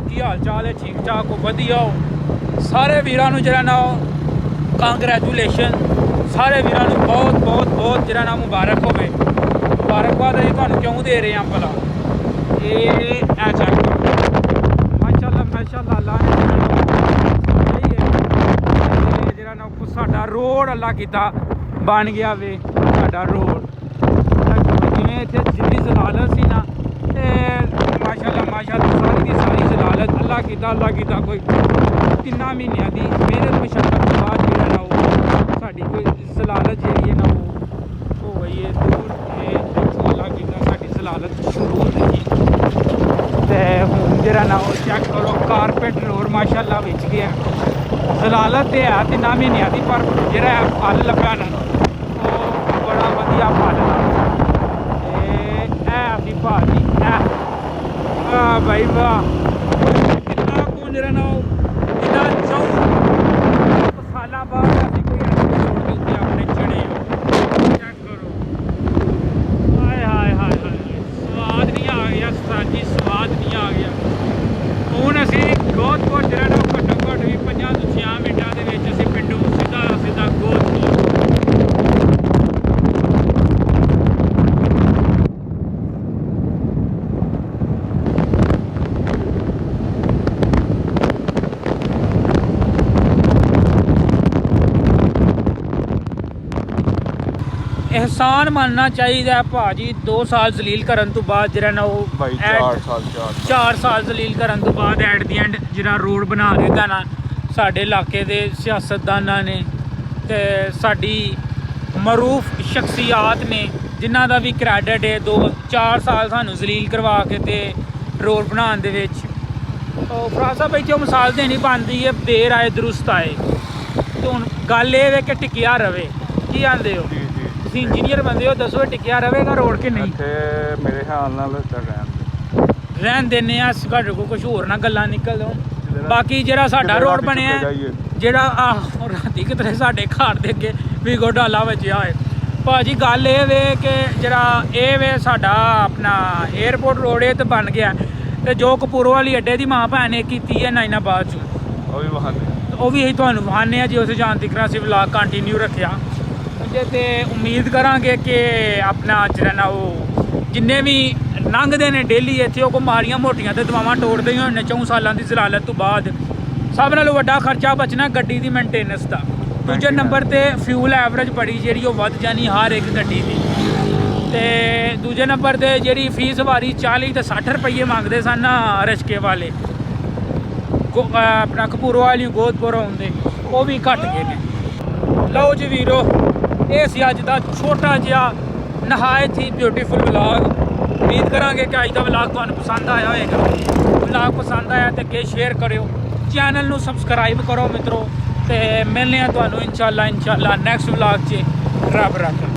की हाल चाल है? ठीक ठाक हो? वधिया हो? सारे वीरां नूं जिहड़ा ना कांग्रेचुलेशन, सारे वीरां नूं बहुत बहुत बहुत जिहड़ा ना मुबारक होवे। मुबारकबाद असीं तुहानूं क्यों दे रहे हैं भला? चेक करो माशाअल्लाह माशाअल्लाह। अल्लाह ने जिहड़ा ना साडा रोड अल्लाह कीता बन गया वे। साडा रोड जिवें इत्थे जिन्नी जलालत सी ना ते माशाअल्लाह माशाअल्लाह सारी दी सारी जलालत अल्लाह कीता कोई 3 महीनों की मेहनत मशक्कत के बाद जो है ना वो साड़ी कोई जलालत जी है ना वो हो गई है दूर। अल्लाह कीता साड़ी जलालत शुरू हो गई ते हुण जरा ना वो चेक करो कारपेट रोड माशाअल्लाह बिच गया। जलालत तो है 3 महीनों की पर जरा फल लगा ना वो बड़ा वधिया फल अभी भाजी वाह भाई वाह। कितना कौन जरा ना इतना 4 साल बाद अभी कोई ऐसे रोड के उत्ते अपने चढ़े हो। चेक करो हाय हाय हाय हाय स्वाद नहीं आ गया साजी, स्वाद नहीं आ गया। हुण असीं गोदपुर जरा ना घट्टो घट्ट भी 5 ਤੋਂ 6 मिनटां ਦੇ ਵਿੱਚ ਅਸੀਂ ਪਿੰਡੋਂ सीधा गोदपुर। एहसान मानना चाहिए भाजी 2 साल जलील करन तो बाद जरा ना वो 4 साल जलील करन तो बाद एट दी एंड जरा रोड बना दिता ना साडे इलाके दे सियासतदानां ने ते साडी मरूफ शख्सियात ने जिन्हां दा भी क्रैडिट है। 2-4 साल सानू जलील करवा के ते रोड बनाने दे विच फराज साहब इत्थे मिसाल देनी बनदी है देर आए दुरुस्त आए। तो हुण गल ये वे कि टिकिया रवे। की आंदे हो तुसीं इंजीनियर बंदे हो, दसो टिकिया रहेगा रोड कि नहीं? मेरे ख्याल नाल रहन देने साढ़े को कुछ होर ना गल्लां निकल दो। बाकी जेह्ड़ा साडा रोड बनेआ जेह्ड़ा राती कितने साडे घर दे अगे भी गोडाला बचेआ होए भाजी गल ये वे कि जेह्ड़ा ये वे साडा अपना एयरपोर्ट रोड ये तो बन गया ते जो कपूरों वाली अड्डे दी मां भैन ने कीती है नाइनाबाद च वो भी असीं तुहानूं वहाने जी उस जान तक असीं व्लॉग कंटिन्यू रखिया ते उम्मीद करांगे कि अपना जरा ना वो जिन्ने भी लंघते ने डेली इत्थे वो माड़ियां मोटियां ते दवावां टोड़दे ही होने 4 सालों की जलालत तो बाद। सब नालों वड्डा खर्चा बचना गड्डी की मेनटेनेंस का। दूजे नंबर ते फ्यूल एवरेज बड़ी जी वध जानी हर एक गड्डी की। ते दूजे नंबर ते जी फीस सवारी 40 ते 60 रुपये मंगते सन रशके वाले अपना कपूरों वाली गोदपुर आउंदे वो भी घट गए ने। लो जी वीरो ये सी अज का छोटा जिहा नहायत ही ब्यूटीफुल व्लॉग। उम्मीद करांगे कि अज का व्लॉग तुहानूं पसंद आया होएगा। व्लॉग पसंद आया तो अगे शेयर करो, चैनल नूं सबसक्राइब करो मित्रों ते मिलने तुहानूं इंशाअल्लाह नेक्स्ट व्लॉग च। रब रख।